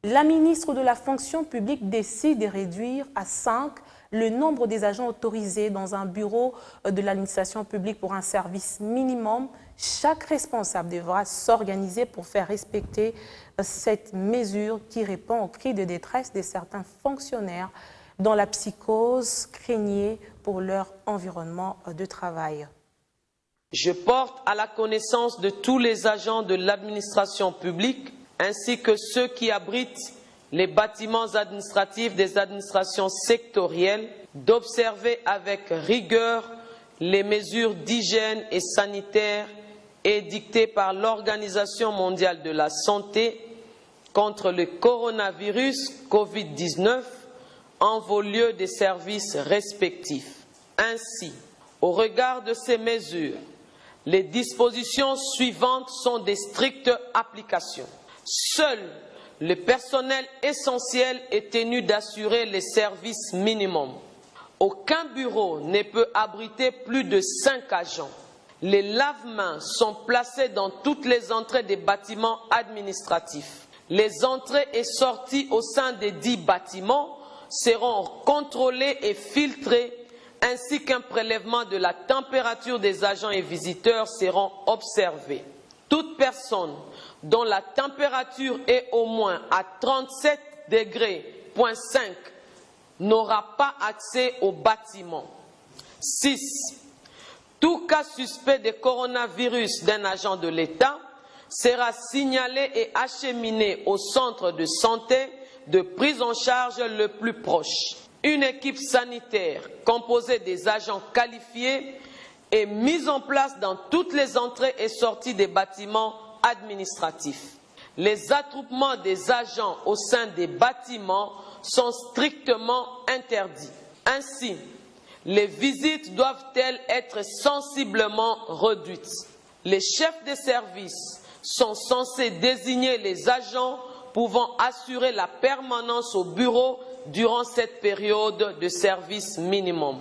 La ministre de la fonction publique décide de réduire à 5 le nombre des agents autorisés dans un bureau de l'administration publique pour un service minimum. Chaque responsable devra s'organiser pour faire respecter cette mesure qui répond aux cris de détresse de certains fonctionnaires dont la psychose craignait pour leur environnement de travail. Je porte à la connaissance de tous les agents de l'administration publique ainsi que ceux qui abritent les bâtiments administratifs des administrations sectorielles d'observer avec rigueur les mesures d'hygiène et sanitaire édictées par l'Organisation mondiale de la santé contre le coronavirus Covid-19 en vos lieux de services respectifs. Ainsi, au regard de ces mesures, les dispositions suivantes sont de stricte application. Seul le personnel essentiel est tenu d'assurer les services minimums. Aucun bureau ne peut abriter plus de 5 agents. Les lave-mains sont placés dans toutes les entrées des bâtiments administratifs. Les entrées et sorties au sein des 10 bâtiments seront contrôlées et filtrées, ainsi qu'un prélèvement de la température des agents et visiteurs seront observés. Toute personne dont la température est au moins à 37,5 degrés n'aura pas accès au bâtiment. 6. Tout cas suspect de coronavirus d'un agent de l'État sera signalé et acheminé au centre de santé de prise en charge le plus proche. Une équipe sanitaire composée des agents qualifiés est mise en place dans toutes les entrées et sorties des bâtiments administratifs. Les attroupements des agents au sein des bâtiments sont strictement interdits. Ainsi, les visites doivent-elles être sensiblement réduites. Les chefs de service sont censés désigner les agents pouvant assurer la permanence au bureau durant cette période de service minimum.